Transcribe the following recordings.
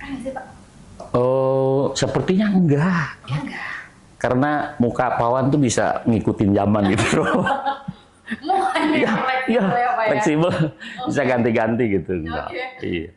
Keren sih Pak? Oh, sepertinya enggak. Oh, enggak. Karena muka pawan tuh bisa ngikutin zaman gitu. Mohon Iya, iya, fleksibel ya Pak ya? fleksibel, bisa Oke. ganti-ganti gitu. Enggak. Oke. Iya.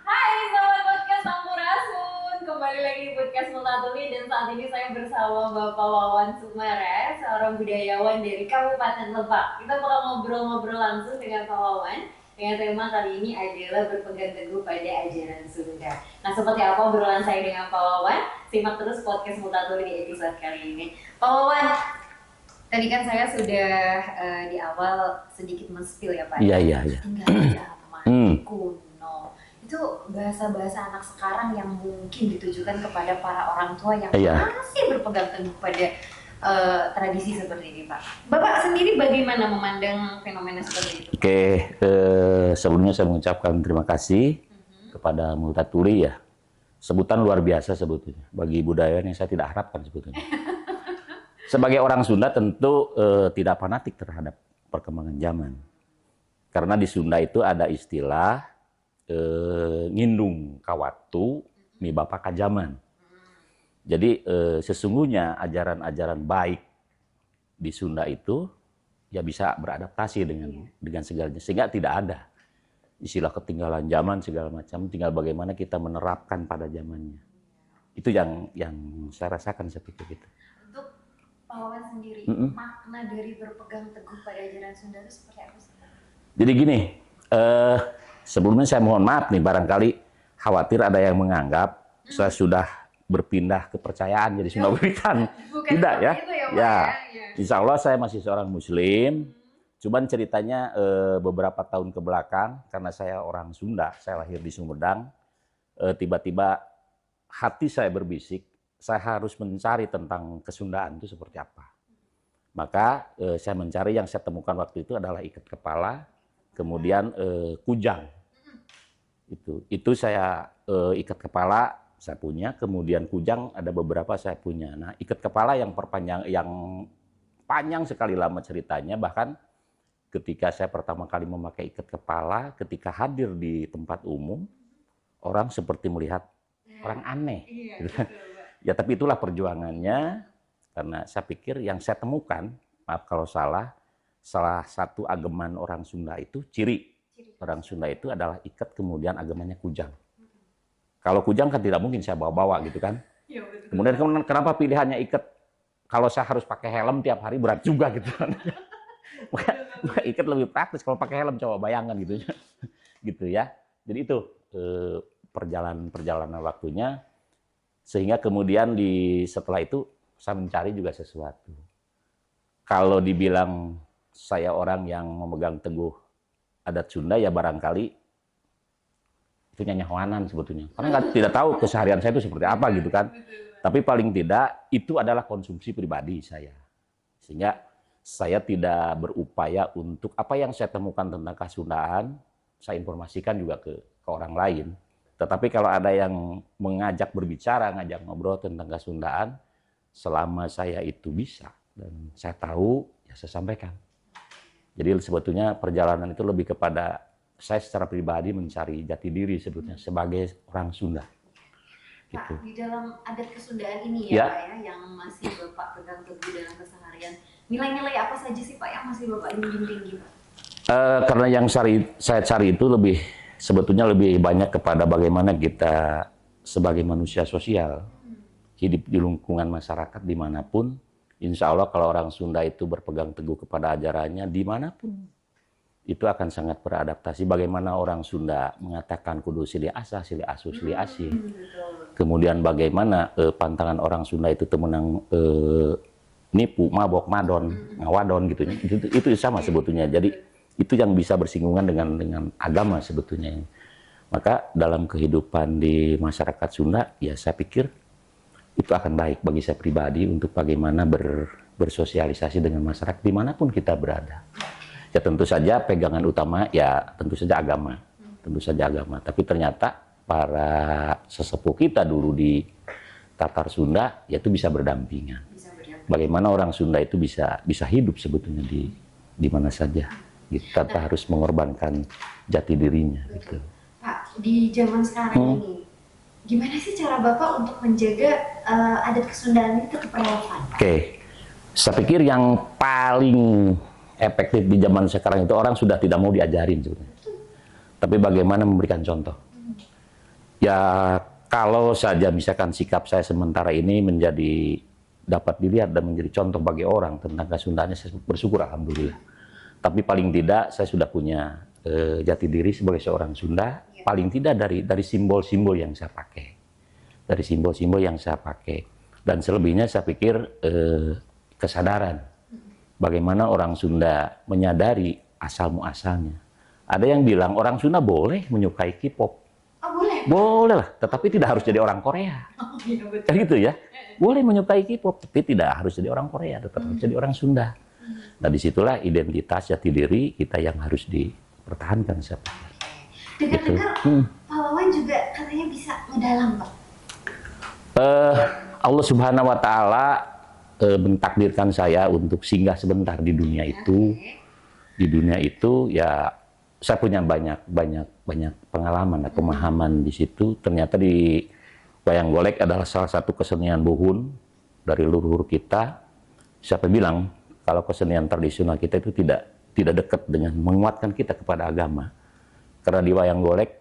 Hai Sobat Podcast Sampurasun, kembali lagi di Podcast Multatuli dan saat ini saya bersama Bapak Wawan Sumare, seorang budayawan dari Kabupaten Lebak. Kita bakal ngobrol-ngobrol langsung dengan Pak Wawan dengan tema kali ini adalah berpegang teguh pada ajaran Sunda. Nah, seperti apa obrolan saya dengan Pak Wawan? Simak terus Podcast Multatuli di episode kali ini. Pak Wawan, tadi kan saya sudah di awal sedikit men-spill ya Pak. Iya, iya, iya. Tinggal zaman kuno. Itu bahasa-bahasa anak sekarang yang mungkin ditujukan kepada para orang tua yang masih berpegang teguh pada tradisi seperti ini Pak. Bapak sendiri bagaimana memandang fenomena seperti itu? Oke, sebelumnya saya mengucapkan terima kasih kepada Multatuli ya. Sebutan luar biasa sebetulnya bagi budayawan yang saya tidak harapkan sebetulnya. Sebagai orang Sunda tentu tidak fanatik terhadap perkembangan zaman. Karena di Sunda itu ada istilah ngindung kawatu mi bapak kajaman. Jadi sesungguhnya ajaran-ajaran baik di Sunda itu ya bisa beradaptasi dengan segalanya, sehingga tidak ada istilah ketinggalan zaman segala macam, tinggal bagaimana kita menerapkan pada zamannya. Itu yang saya rasakan seperti itu. Untuk Pak Wawan sendiri, makna dari berpegang teguh pada ajaran Sunda itu seperti apa sih? Jadi gini, sebelumnya saya mohon maaf nih, barangkali khawatir ada yang menganggap saya sudah berpindah kepercayaan jadi Sunda Wiwitan. Tidak ya. Ya, insya Allah saya masih seorang Muslim. Cuman ceritanya beberapa tahun ke belakang, karena saya orang Sunda, saya lahir di Sumedang, tiba-tiba hati saya berbisik, saya harus mencari tentang kesundaan itu seperti apa. Maka saya mencari, yang saya temukan waktu itu adalah ikat kepala, kemudian kujang. Itu saya ikat kepala saya punya, kemudian kujang ada beberapa saya punya. Nah, ikat kepala yang panjang sekali lama ceritanya, bahkan ketika saya pertama kali memakai ikat kepala, ketika hadir di tempat umum, orang seperti melihat orang aneh. Ya, tapi itulah perjuangannya, karena saya pikir yang saya temukan, maaf kalau salah satu ageman orang Sunda itu, ciri orang Sunda itu adalah ikat, kemudian agamanya kujang. Kalau kujang kan tidak mungkin saya bawa-bawa gitu kan. Ya, kemudian kenapa pilihannya ikat? Kalau saya harus pakai helm tiap hari berat juga gitu kan. Ikat lebih praktis, kalau pakai helm coba bayangkan gitu. Gitu ya. Jadi itu perjalanan waktunya, sehingga kemudian setelah itu saya mencari juga sesuatu. Kalau dibilang saya orang yang memegang teguh adat Sunda, ya barangkali itu nyanyawanan sebetulnya. Karena tidak tahu keseharian saya itu seperti apa gitu kan. Tapi paling tidak itu adalah konsumsi pribadi saya. Sehingga saya tidak berupaya untuk apa yang saya temukan tentang kesundaan, saya informasikan juga ke orang lain. Tetapi kalau ada yang mengajak berbicara, ngajak ngobrol tentang kesundaan, selama saya itu bisa dan saya tahu, ya saya sampaikan. Jadi sebetulnya perjalanan itu lebih kepada saya secara pribadi mencari jati diri sebetulnya sebagai orang Sunda. Pak, gitu. Di dalam adat kesundaan ini ya Pak ya, yang masih Bapak pegang teguh dalam keseharian, nilai-nilai apa saja sih Pak yang masih Bapak junjung tinggi Pak? Karena yang saya cari itu sebetulnya lebih banyak kepada bagaimana kita sebagai manusia sosial hidup di lingkungan masyarakat dimanapun. Insya Allah kalau orang Sunda itu berpegang teguh kepada ajarannya dimanapun, itu akan sangat beradaptasi. Bagaimana orang Sunda mengatakan kudu sili asa, sili asu, sili asi. Kemudian bagaimana pantangan orang Sunda itu temenang nipu, mabok, madon, ngawadon gitu. Itu sama sebetulnya. Jadi itu yang bisa bersinggungan dengan agama sebetulnya. Maka dalam kehidupan di masyarakat Sunda, ya saya pikir itu akan baik bagi saya pribadi untuk bagaimana bersosialisasi dengan masyarakat dimanapun kita berada. Ya tentu saja pegangan utama ya tentu saja agama. Tapi ternyata para sesepuh kita dulu di Tatar Sunda yaitu bisa berdampingan. Bagaimana orang Sunda itu bisa hidup sebetulnya di mana saja. Gitu, tanpa harus mengorbankan jati dirinya. Gitu. Pak, di zaman sekarang ini Gimana sih cara Bapak untuk menjaga adat kesundaan ini tetap relevan? Oke, saya pikir yang paling efektif di zaman sekarang itu orang sudah tidak mau diajarin sebenarnya. Tapi bagaimana memberikan contoh. Ya kalau saja misalkan sikap saya sementara ini menjadi dapat dilihat dan menjadi contoh bagi orang tentang kesundaannya, saya bersyukur alhamdulillah. Tapi paling tidak saya sudah punya jati diri sebagai seorang Sunda, paling tidak dari simbol-simbol yang saya pakai. Dari simbol-simbol yang saya pakai. Dan selebihnya saya pikir kesadaran. Bagaimana orang Sunda menyadari asal-muasalnya. Ada yang bilang orang Sunda boleh menyukai K-pop. Oh boleh? Boleh lah, tetapi tidak harus jadi orang Korea. Oh iya betul. Kan gitu ya. Boleh menyukai K-pop, tapi tidak harus jadi orang Korea, tetap harus jadi orang Sunda. Nah disitulah identitas jati diri kita yang harus dipertahankan. Saya pikir. Dengar-dengar pahlawan juga katanya bisa ngedalam Pak. Allah Subhanahu Wa Taala mentakdirkan saya untuk singgah sebentar di dunia itu. Di dunia itu ya saya punya banyak pengalaman dan pemahaman di situ. Ternyata di wayang golek adalah salah satu kesenian buhun dari leluhur kita. Siapa bilang kalau kesenian tradisional kita itu tidak dekat dengan menguatkan kita kepada agama. Karena di wayang golek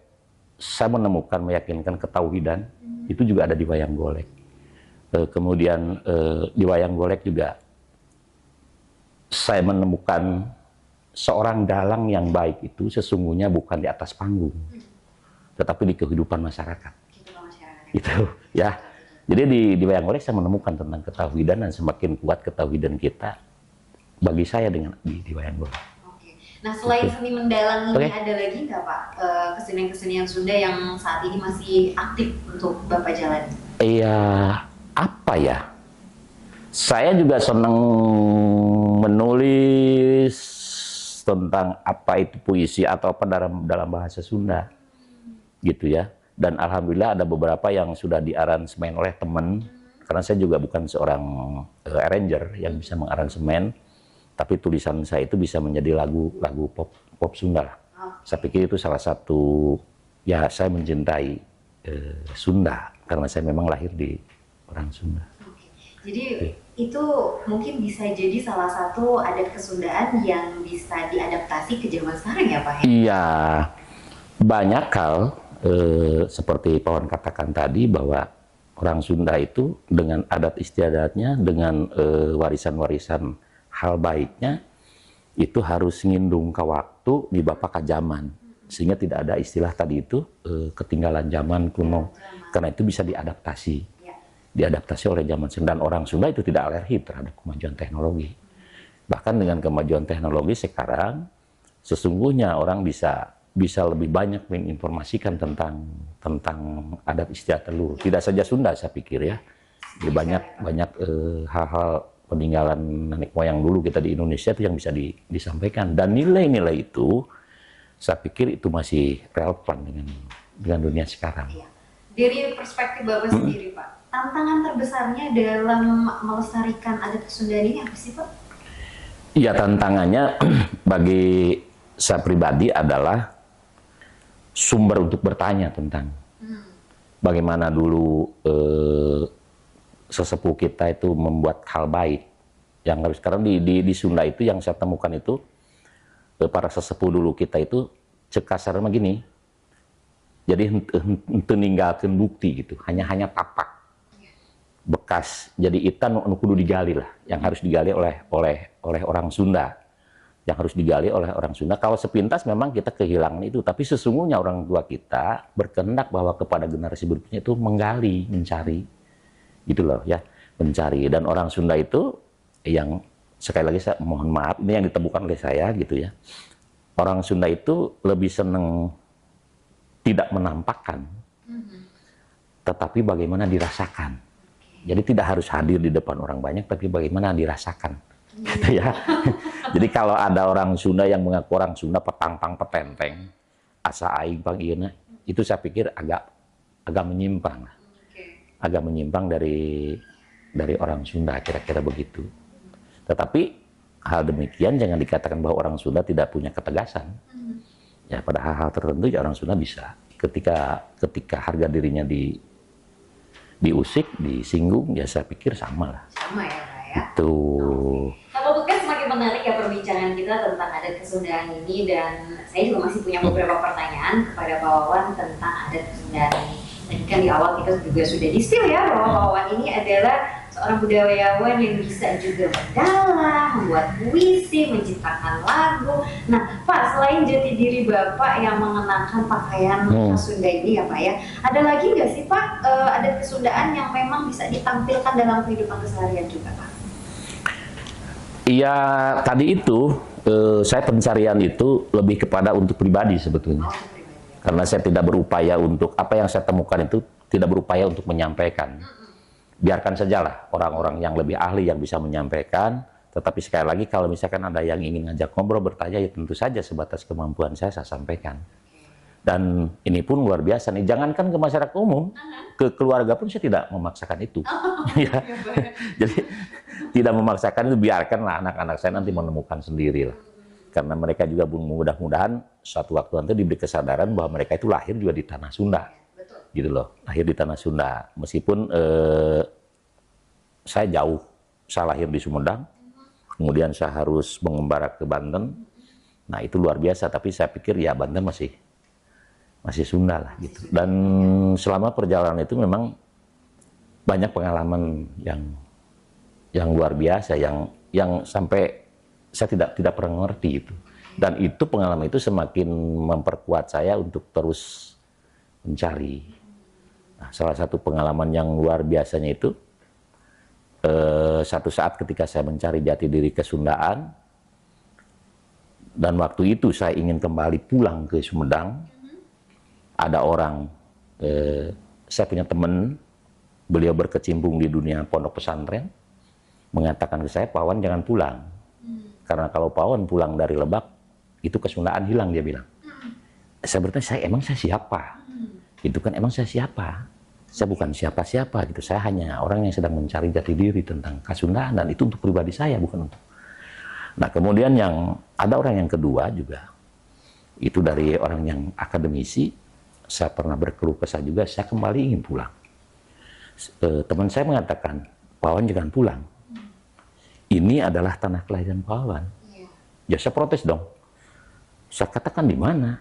saya menemukan meyakinkan ketauhidan itu juga ada di wayang golek. Kemudian di wayang golek juga saya menemukan seorang dalang yang baik itu sesungguhnya bukan di atas panggung, tetapi di kehidupan masyarakat. Itu ya. Jadi di wayang golek saya menemukan tentang ketauhidan dan semakin kuat ketauhidan kita bagi saya dengan di wayang golek. Nah selain seni mendalang ini ada lagi nggak Pak kesenian-kesenian Sunda yang saat ini masih aktif untuk Bapak jalani? Iya, apa ya? Saya juga senang menulis tentang apa itu puisi atau apa dalam bahasa Sunda, gitu ya. Dan alhamdulillah ada beberapa yang sudah diaransemen oleh teman, karena saya juga bukan seorang arranger yang bisa mengaransemen, tapi tulisan saya itu bisa menjadi lagu pop Sunda. Saya pikir itu salah satu, ya saya mencintai Sunda karena saya memang lahir di orang Sunda. Jadi itu mungkin bisa jadi salah satu adat kesundaan yang bisa diadaptasi ke zaman sekarang ya Pak? Iya, banyak hal seperti Pak Wan katakan tadi bahwa orang Sunda itu dengan adat istiadatnya, dengan warisan-warisan hal baiknya, itu harus ngindung ke waktu di bapak ke zaman. Sehingga tidak ada istilah tadi itu ketinggalan zaman kuno, karena itu bisa diadaptasi. Diadaptasi oleh zaman sekarang, dan orang Sunda itu tidak alergi terhadap kemajuan teknologi. Bahkan dengan kemajuan teknologi sekarang, sesungguhnya orang bisa lebih banyak menginformasikan tentang adat istiadat leluhur. Tidak saja Sunda saya pikir ya, banyak hal-hal peninggalan nenek moyang dulu kita di Indonesia itu yang bisa disampaikan, dan nilai-nilai itu saya pikir itu masih relevan dengan dunia sekarang. Dari perspektif Bapak sendiri Pak, tantangan terbesarnya dalam melestarikan adat kesundaan ini apa sih Pak? Iya, tantangannya bagi saya pribadi adalah sumber untuk bertanya tentang bagaimana dulu sesepuh kita itu membuat hal baik. Yang harus sekarang di Sunda itu yang saya temukan itu para sesepuh dulu kita itu cekasarnya begini. Jadi henteu ninggalkeun bukti gitu, hanya tapak bekas. Jadi itan nu kudu digali lah, yang harus digali oleh orang Sunda, yang harus digali oleh orang Sunda. Kalau sepintas memang kita kehilangan itu, tapi sesungguhnya orang tua kita berkehendak bahwa kepada generasi berikutnya itu menggali, mencari, gitu loh ya, mencari. Dan orang Sunda itu yang sekali lagi saya mohon maaf, ini yang ditemukan oleh saya gitu ya. Orang Sunda itu lebih seneng tidak menampakkan, tetapi bagaimana dirasakan. Jadi tidak harus hadir di depan orang banyak, tapi bagaimana dirasakan, gitu ya. Jadi kalau ada orang Sunda yang mengaku orang Sunda petang-pang petenteng, asa aing pang ieu, itu saya pikir agak menyimpang, agak menyimpang dari orang Sunda, kira-kira begitu. Tetapi hal demikian jangan dikatakan bahwa orang Sunda tidak punya ketegasan. Ya pada hal-hal tertentu ya orang Sunda bisa. Ketika harga dirinya diusik, disinggung, ya saya pikir sama lah. Sama ya Pak ya. Itu. Nah, podcast semakin menarik ya perbincangan kita tentang adat Kesundaan ini, dan saya juga masih punya beberapa pertanyaan kepada Pak Wawan tentang adat Kesundaan ini. Tadi kan di awal kita juga sudah di-spill ya bahwa Pak Wawan ini adalah seorang budayawan yang bisa juga mendalang, membuat puisi, menciptakan lagu. Nah, Pak, selain jati diri Bapak yang mengenakan pakaian khas Sunda ini ya Pak ya, ada lagi nggak sih Pak adat Kesundaan yang memang bisa ditampilkan dalam kehidupan keseharian juga Pak? Iya, tadi itu saya pencarian itu lebih kepada untuk pribadi sebetulnya. Oh, pribadi ya. Karena saya tidak berupaya untuk, apa yang saya temukan itu tidak berupaya untuk menyampaikan. Biarkan sajalah orang-orang yang lebih ahli yang bisa menyampaikan. Tetapi sekali lagi kalau misalkan ada yang ingin ngajak ngobrol, bertanya, ya tentu saja sebatas kemampuan saya sampaikan. Dan ini pun luar biasa nih, jangankan ke masyarakat umum, ke keluarga pun saya tidak memaksakan itu. Ya. Jadi tidak memaksakan itu, biarkanlah anak-anak saya nanti menemukan sendiri lah. Karena mereka juga mudah-mudahan suatu waktu nanti diberi kesadaran bahwa mereka itu lahir juga di tanah Sunda. Gitu loh, lahir di tanah Sunda. Meskipun saya jauh, saya lahir di Sumedang, kemudian saya harus mengembara ke Banten. Nah itu luar biasa, tapi saya pikir ya Banten masih Sunda lah gitu. Dan selama perjalanan itu memang banyak pengalaman yang luar biasa, yang sampai saya tidak pernah ngerti itu. Dan itu pengalaman itu semakin memperkuat saya untuk terus mencari. Nah, salah satu pengalaman yang luar biasanya itu satu saat ketika saya mencari jati diri Kesundaan, dan waktu itu saya ingin kembali pulang ke Sumedang. Ada orang, saya punya teman, beliau berkecimpung di dunia pondok pesantren, mengatakan ke saya, Pak Wawan jangan pulang. Karena kalau Pak Wawan pulang dari Lebak, itu Kesundaan hilang, dia bilang. Saya bertanya, emang saya siapa? Itu kan emang saya siapa? Saya bukan siapa-siapa gitu. Saya hanya orang yang sedang mencari jati diri tentang Kesundaan, dan itu untuk pribadi saya, bukan untuk. Nah, kemudian ada orang yang kedua juga. Itu dari orang yang akademisi. Saya pernah berkeluh kesah juga, saya kembali ingin pulang. Teman saya mengatakan, Pak Wawan jangan pulang. Ini adalah tanah kelahiran Pak Wawan. Ya saya protes dong. Saya katakan di mana?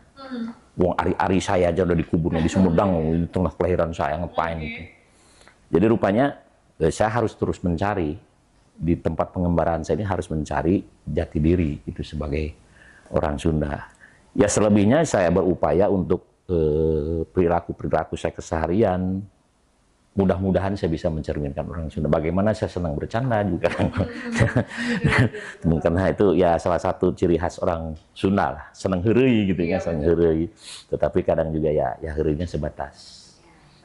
Wong ari-ari saya aja udah dikuburnya di Sumedang, di tengah kelahiran saya, ngapain itu. Jadi rupanya saya harus terus mencari, di tempat pengembaraan saya ini harus mencari jati diri itu sebagai orang Sunda. Ya selebihnya saya berupaya untuk perilaku-perilaku saya keseharian. Mudah-mudahan saya bisa mencerminkan orang Sunda. Bagaimana saya senang bercanda juga. Karena itu ya salah satu ciri khas orang Sunda lah. Senang heureuy gitu ya, senang heureuy. Tetapi kadang juga ya heureuy-nya sebatas.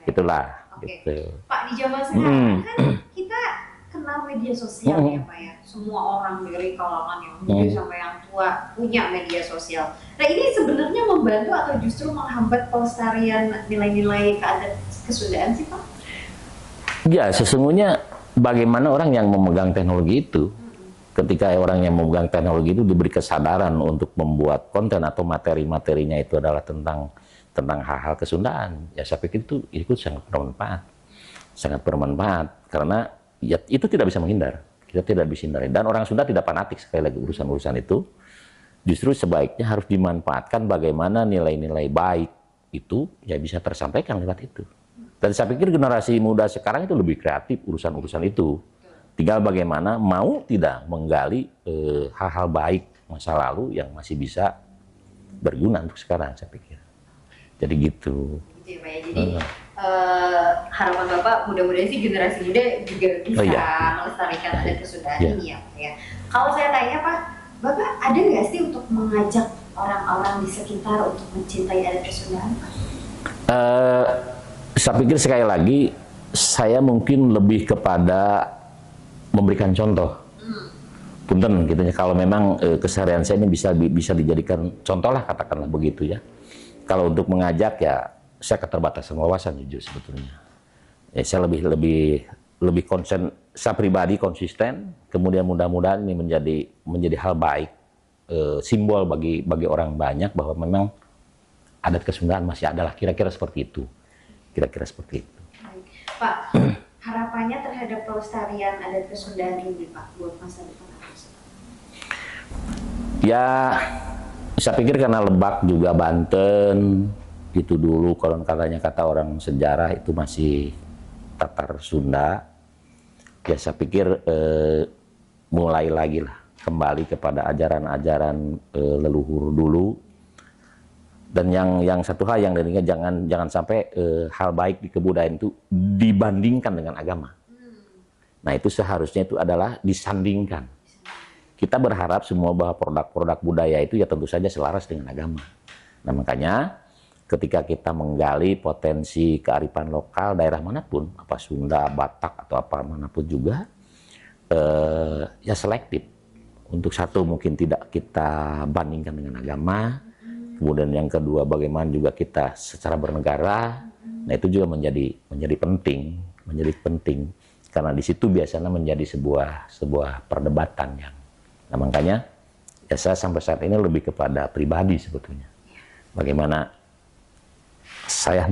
Itulah. Oke. Gitu. Pak, di zaman sekarang kan kita kenal media sosial ya Pak ya. Semua orang dari kalangan yang muda sampai yang tua punya media sosial. Nah ini sebenarnya membantu atau justru menghambat pelestarian nilai-nilai keadat Kesundaan sih Pak? Ya, sesungguhnya bagaimana orang yang memegang teknologi itu, ketika orang yang memegang teknologi itu diberi kesadaran untuk membuat konten atau materi-materinya itu adalah tentang hal-hal Kesundaan, ya saya pikir itu sangat bermanfaat, karena ya itu tidak bisa menghindar, kita tidak bisa hindari. Dan orang Sunda tidak fanatik sekali lagi urusan-urusan itu, justru sebaiknya harus dimanfaatkan bagaimana nilai-nilai baik itu ya bisa tersampaikan lewat itu. Dan saya pikir generasi muda sekarang itu lebih kreatif urusan-urusan itu. Tinggal bagaimana mau tidak menggali hal-hal baik masa lalu yang masih bisa berguna untuk sekarang, saya pikir. Jadi gitu. Gitu ya Pak ya. Jadi harapan Bapak mudah-mudahan sih generasi muda juga bisa melestarikan adat Kesundaan ini ya Pak ya. Kalau saya tanya Pak, Bapak ada nggak sih untuk mengajak orang-orang di sekitar untuk mencintai adat Kesundaan Pak? Saya pikir sekali lagi, saya mungkin lebih kepada memberikan contoh. Punten gitu ya, kalau memang keseharian saya ini bisa dijadikan contoh lah, katakanlah begitu ya. Kalau untuk mengajak ya, saya keterbatasan wawasan jujur sebetulnya. Ya, saya lebih konsen, saya pribadi konsisten, kemudian mudah-mudahan ini menjadi hal baik, simbol bagi orang banyak bahwa memang adat Kesundaan masih adalah kira-kira seperti itu. Kira-kira seperti itu. Baik. Pak, harapannya terhadap pelestarian adat Kesundaan ini Pak buat masa depan apa sih? Ya, saya pikir karena Lebak juga Banten itu dulu konon katanya kata orang sejarah itu masih Tatar Sunda. Ya saya pikir mulai lagi lah kembali kepada ajaran-ajaran leluhur dulu. Dan yang satu hal yang dari jangan sampai hal baik di kebudayaan itu dibandingkan dengan agama. Nah itu seharusnya itu adalah disandingkan. Kita berharap semua bahwa produk-produk budaya itu ya tentu saja selaras dengan agama. Nah makanya ketika kita menggali potensi kearifan lokal daerah manapun, apa Sunda, Batak atau apa manapun juga, ya selektif. Untuk satu mungkin tidak kita bandingkan dengan agama, kemudian yang kedua bagaimana juga kita secara bernegara. Nah itu juga menjadi penting karena di situ biasanya menjadi sebuah perdebatan yang. Nah makanya ya saya sampai saat ini lebih kepada pribadi sebetulnya. Bagaimana saya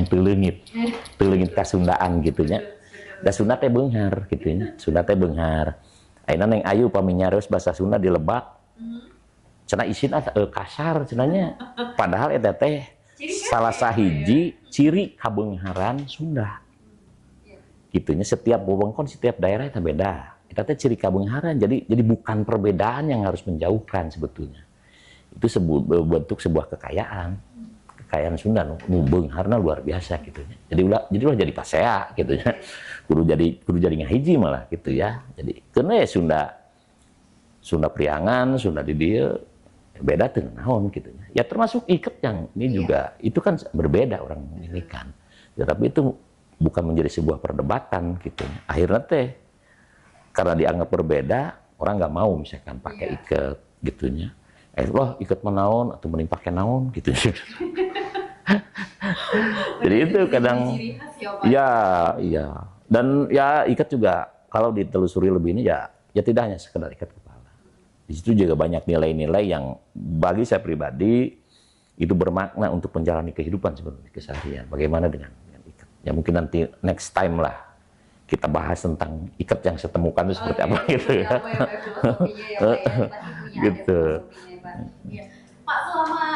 telengit kasundaan gitunya. Da Sunda teh beunghar gitunya. Sunda teh beunghar. Ayeuna neng ayu paminyarios bahasa Sunda di Lebak. Cenah isin kasar cenanya. Padahal eta teh salah sahiji ciri kabeungharan Sunda. Gitunya setiap wewengkon setiap daerah eta beda. Eta teh ciri kabeungharan. Jadi bukan perbedaan yang harus menjauhkan sebetulnya. Itu bentuk sebuah kekayaan Sunda nu beungharna luar biasa gitu ya. Jadi ulah jadi pasea gitu ya. Kudu jadi ngahiji malah gitu ya. Jadi karena ya Sunda Priangan, Sunda di dieu beda teu naon gitu ya. Ya termasuk iket yang ini juga itu kan berbeda orang ini kan. Ya, tapi itu bukan menjadi sebuah perdebatan gitu ya. Akhirnya teh karena dianggap berbeda, orang nggak mau misalkan pakai iket gitunya. Wah iket menaon atau mending pakai naon gitu. Jadi itu kadang ya dan ya ikat juga kalau ditelusuri lebih ini ya tidak hanya sekedar ikat kepala. Di situ juga banyak nilai-nilai yang bagi saya pribadi itu bermakna untuk menjalani kehidupan sebenarnya keseharian. Bagaimana dengan ikat? Ya mungkin nanti next time lah kita bahas tentang ikat yang saya temukan itu seperti apa gitu ya. Gitu. Pak selama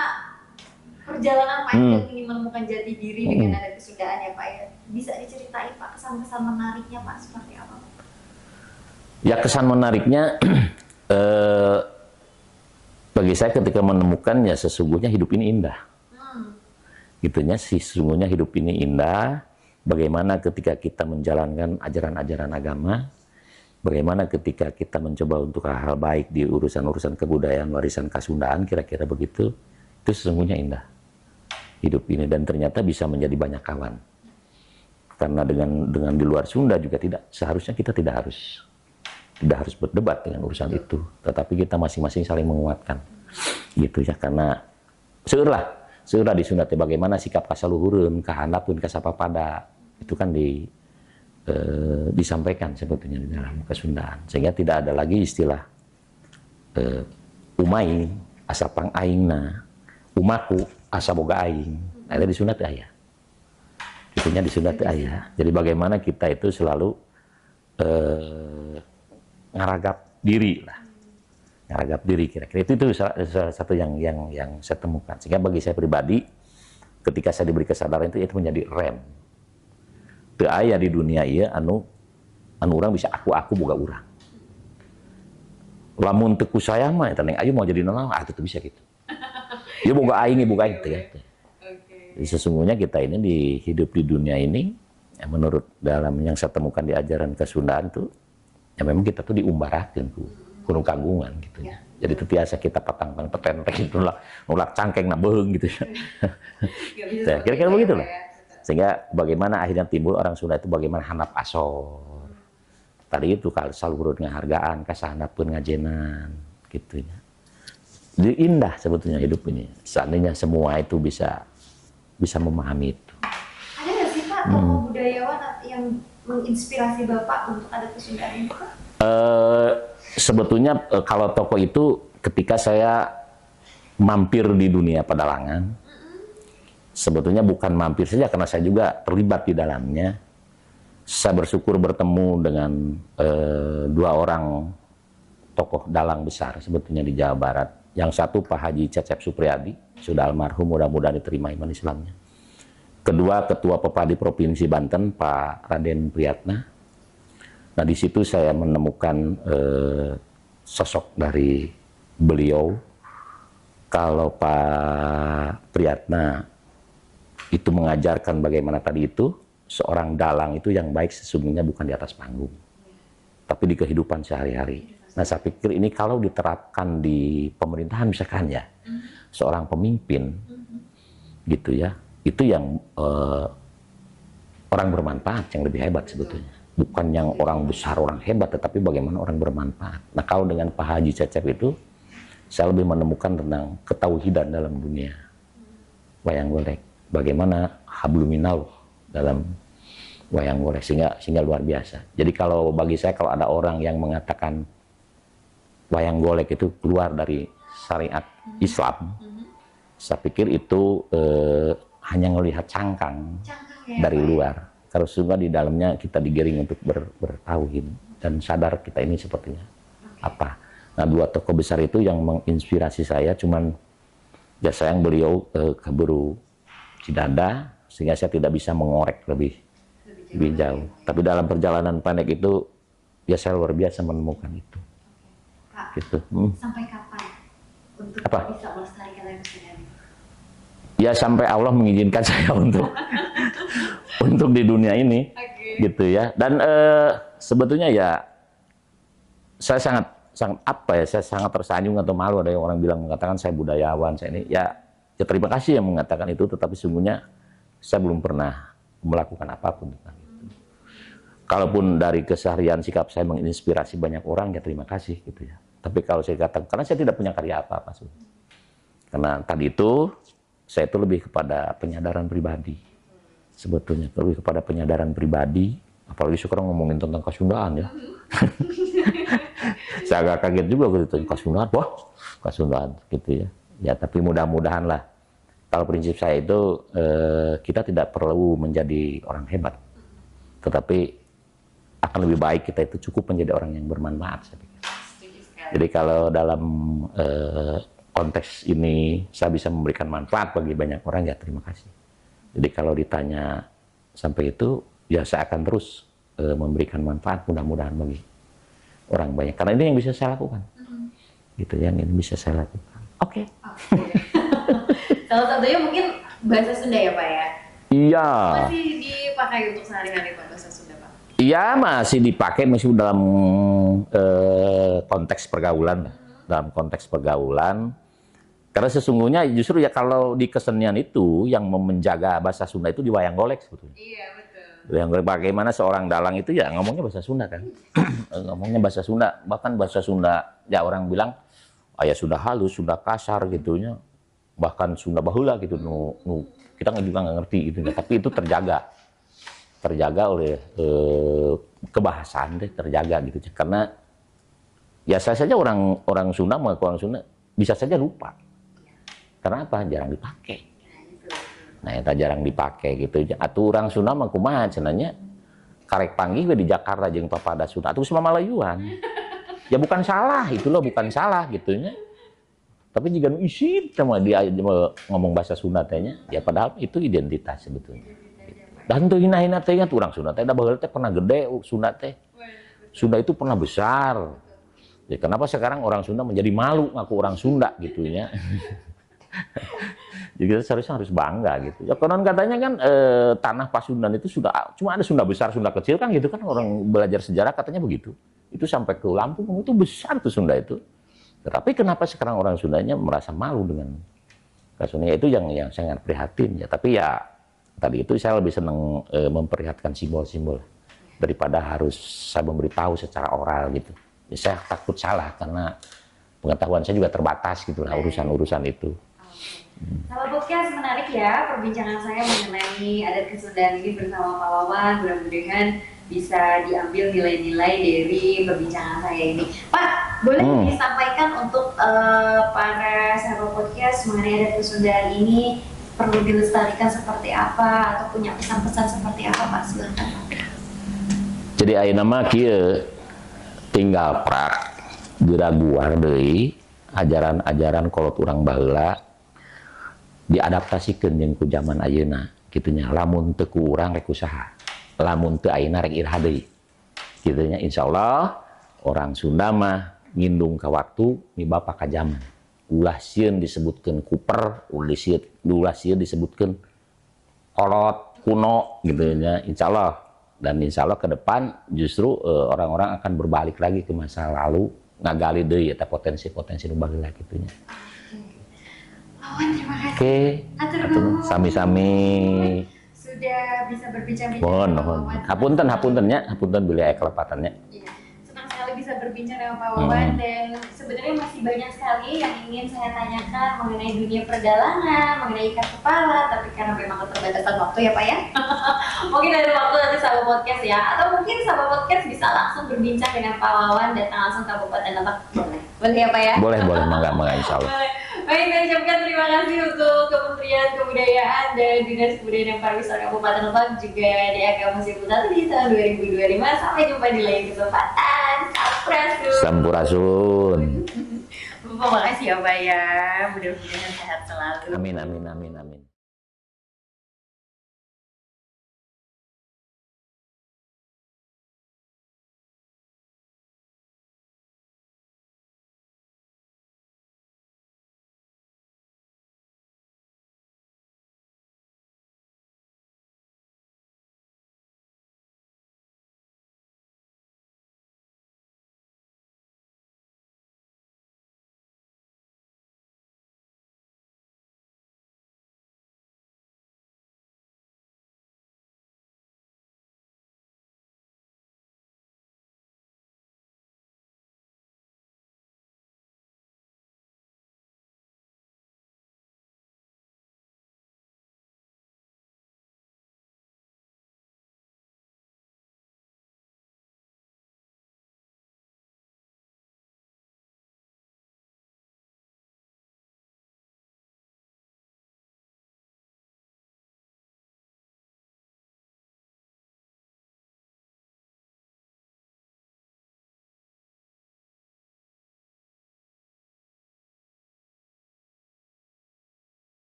perjalanan Pak yang ingin menemukan jati diri dengan adat Kesundaan ya Pak ya, bisa diceritain Pak kesan-kesan menariknya Pak seperti apa? Ya kesan menariknya bagi saya ketika menemukannya sesungguhnya hidup ini indah. Gitunya sesungguhnya hidup ini indah. Bagaimana ketika kita menjalankan ajaran-ajaran agama, bagaimana ketika kita mencoba untuk hal-hal baik di urusan-urusan kebudayaan warisan Kasundaan kira-kira begitu, itu sesungguhnya indah. Hidup ini dan ternyata bisa menjadi banyak kawan. Karena dengan di luar Sunda juga seharusnya kita tidak harus berdebat dengan urusan itu, tetapi kita masing-masing saling menguatkan. Gitu ya karena seulah di Sunda bagaimana sikap kasaluhureun, kahandapkeun kasapapada itu kan disampaikan sebetulnya di dalam Kesundaan sehingga tidak ada lagi istilah umai asapang aingna umaku asa boga aing. Nah, itu di Sunda teh aya. Itunya di Sunda teh aya. Jadi bagaimana kita itu selalu ngaragap diri lah. Ngaragap diri kira-kira itu salah satu yang saya temukan. Sehingga bagi saya pribadi ketika saya diberi kesadaran itu menjadi rem. Teu aya di dunia ieu anu urang bisa aku boga urang. Lamun teu ku saya mah eta neng ayu mau jadi naon itu bisa gitu. Dia boga aing teh ya. Jadi sesungguhnya kita ini hidup di dunia ini ya menurut dalam yang saya temukan di ajaran Kesundaan tuh ya memang kita tuh diumbarakeun ku gunung kagungan gitu ya. Jadi itu biasa kita patangkan petentek itu nulak cangkeng na beung gitu ya. Kira-kira begitu lah. Sehingga bagaimana akhirnya timbul orang Sunda itu bagaimana handap asor. Tadi itu kalau saluhurun ngahargaan, kasahandapkeun ngajenan gitu ya. Jadi indah sebetulnya hidup ini. Seandainya semua itu bisa memahami itu. Ada nggak sih Pak tokoh budayawan yang menginspirasi Bapak untuk adat Kesundaan ini Pak? Sebetulnya kalau tokoh itu ketika saya mampir di dunia pedalangan, sebetulnya bukan mampir saja karena saya juga terlibat di dalamnya. saya bersyukur bertemu dengan dua orang tokoh dalang besar sebetulnya di Jawa Barat. Yang satu Pak Haji Cecep Supriyadi, sudah almarhum, mudah-mudahan diterima iman Islamnya. Kedua, Ketua Pepadi Provinsi Banten, Pak Raden Priyatna. Nah, di situ saya menemukan sosok dari beliau. Kalau Pak Priyatna itu mengajarkan bagaimana tadi itu, seorang dalang itu yang baik sesungguhnya bukan di atas panggung, tapi di kehidupan sehari-hari. Nah, saya pikir ini kalau diterapkan di pemerintahan misalkan ya, seorang pemimpin gitu ya, itu yang orang bermanfaat yang lebih hebat sebetulnya. Bukan yang orang besar, orang hebat, tetapi bagaimana orang bermanfaat. Nah, kalau dengan Pak Haji Cecep itu, saya lebih menemukan tentang ketauhidan dalam dunia wayang golek. Bagaimana habluminallah dalam wayang golek, sehingga luar biasa. Jadi kalau bagi saya, kalau ada orang yang mengatakan wayang golek itu keluar dari syariat Islam, saya pikir itu hanya melihat cangkang dari luar. Kalau sungguh di dalamnya kita digiring untuk bertauhid dan sadar kita ini sepertinya apa. Nah, dua tokoh besar itu yang menginspirasi saya, cuman ya sayang beliau keburu cidada, sehingga saya tidak bisa mengorek lebih jauh. Tapi dalam perjalanan pendek itu, ya saya luar biasa menemukan itu. Pak, gitu. Sampai kapan untuk bisa melestarikan lagu kesenian? Ya sampai Allah mengizinkan saya untuk di dunia ini, gitu ya. Dan sebetulnya ya saya sangat apa ya, saya sangat tersanjung atau malu ada yang orang bilang mengatakan saya budayawan, saya ini ya terima kasih yang mengatakan itu, tetapi sesungguhnya saya belum pernah melakukan apapun tentang itu. Kalaupun dari keseharian sikap saya menginspirasi banyak orang, ya terima kasih gitu ya. Tapi kalau saya katakan, karena saya tidak punya karya apa-apa. Karena tadi itu, saya itu lebih kepada penyadaran pribadi. Sebetulnya, lebih kepada penyadaran pribadi. Apalagi sekarang ngomongin tentang Kasundaan ya. Saya agak kaget juga gitu, Kasundaan, wah Kasundaan gitu ya. Ya tapi mudah-mudahan lah. Kalau prinsip saya itu, kita tidak perlu menjadi orang hebat. Tetapi akan lebih baik kita itu cukup menjadi orang yang bermanfaat, saya pikir. Jadi kalau dalam konteks ini saya bisa memberikan manfaat bagi banyak orang, ya terima kasih. Jadi kalau ditanya sampai itu, ya saya akan terus memberikan manfaat mudah-mudahan bagi orang banyak. Karena ini yang bisa saya lakukan. Gitu, yang ini bisa saya lakukan. Oke. Salah satunya mungkin bahasa Sunda ya Pak ya? Iya. Masih dipakai untuk sehari-hari Pak bahasa Sunda Pak? Iya, masih dipakai, masih dalam konteks pergaulan. Dalam konteks pergaulan. Karena sesungguhnya justru ya kalau di kesenian itu yang menjaga bahasa Sunda itu di wayang golek sebetulnya. Iya, betul. Wayang golek, bagaimana seorang dalang itu ya ngomongnya bahasa Sunda kan. Ngomongnya bahasa Sunda, bahkan bahasa Sunda ya orang bilang ya sudah halus, sudah kasar gitunya. Bahkan Sunda bahula gitu, kita juga nggak ngerti gitu, tapi itu terjaga oleh kebahasaan deh, terjaga gitu. Karena ya saya saja orang Sunda, mengaku orang Sunda bisa saja lupa. Karena apa? Jarang dipakai. Nah, itu jarang dipakai gitu. Atuh orang Sunda mah kumaha cenanya karek panggih we di Jakarta jeung papada Sunda atuh sama Malayuan. Ya bukan salah, itu loh bukan salah gitunya. Tapi jika isi sama dia ngomong bahasa Sunda tehnya, ya padahal itu identitas sebetulnya. Dan tuh hina-hina teh orang Sunda teh da baheula teh pernah gede Sunda teh. Sunda itu pernah besar. Ya kenapa sekarang orang Sunda menjadi malu ngaku orang Sunda gitu ya. Jadi kita seharusnya harus bangga gitu. Ya konon katanya kan tanah Pasundan itu sudah cuma ada Sunda besar, Sunda kecil kan gitu kan, orang belajar sejarah katanya begitu. Itu sampai ke Lampung itu besar tuh Sunda itu. Tetapi kenapa sekarang orang Sundanya merasa malu dengan Sunda, itu yang sangat prihatin ya. Tapi ya tadi itu saya lebih senang memperlihatkan simbol-simbol daripada harus saya memberitahu secara oral gitu. Ya, saya takut salah karena pengetahuan saya juga terbatas gitulah urusan-urusan itu. Sahabat podcast, menarik ya perbincangan saya mengenai adat Kesundaan ini bersama Pak Wawan. Mudah-mudahan bisa diambil nilai-nilai dari perbincangan saya ini. Pak, boleh disampaikan untuk para sahabat podcast mengenai adat Kesundaan ini perlu dilestarikan seperti apa atau punya pesan-pesan seperti apa Pak? Silakan Pak. Jadi ayeuna mah kieu tinggal prak diraguar deui ajaran-ajaran kolot urang baheula diadaptasikeun jeung ku zaman ayeuna kitu nya. Lamun teu ku urang rek usaha, lamun teu ayeuna rek iraha deui kitu nya. Insyaallah orang Sunda mah ngindung ka waktu mibapa ka zaman. Ulah sieun disebutkeun kuper, ulah sieun disebutkeun kolot kuno gitu nya, insyaallah. Dan insyaallah ke depan justru orang-orang akan berbalik lagi ke masa lalu, ngagali deui eta potensi-potensi nu baheula kitu nya. Wawan, terima kasih. Oke, Atur atuh nuhun. sami-sami. Sudah bisa berbincang-bincang Mohon, sama mohon. Wawan. Hapunten nya, hapunten bila aya kelepatannya. Iya, senang sekali bisa berbincang dengan Pak Wawan dan sebenarnya masih banyak sekali yang ingin saya tanyakan mengenai dunia perdalangan, mengenai ikat kepala, tapi karena memang keterbatasan waktu ya Pak ya. Mungkin ada waktu nanti Sabah Podcast ya, atau mungkin Sabah Podcast bisa langsung berbincang dengan Pak Wawan datang langsung ke Kabupaten Lebak, boleh? Boleh ya Pak ya? Boleh, mangga insyaallah. Boleh. Baik, saya ucapkan terima kasih untuk Kementerian Kebudayaan dan Dinas Kebudayaan dan Pariwisata Kabupaten Lebak juga DAK Musik Putra di tahun 2025. Sampai jumpa di lain kesempatan. Sampurasun. Sampurasun. Bapak makasih ya Pak ya. Mudah-mudahan sehat selalu. Amin.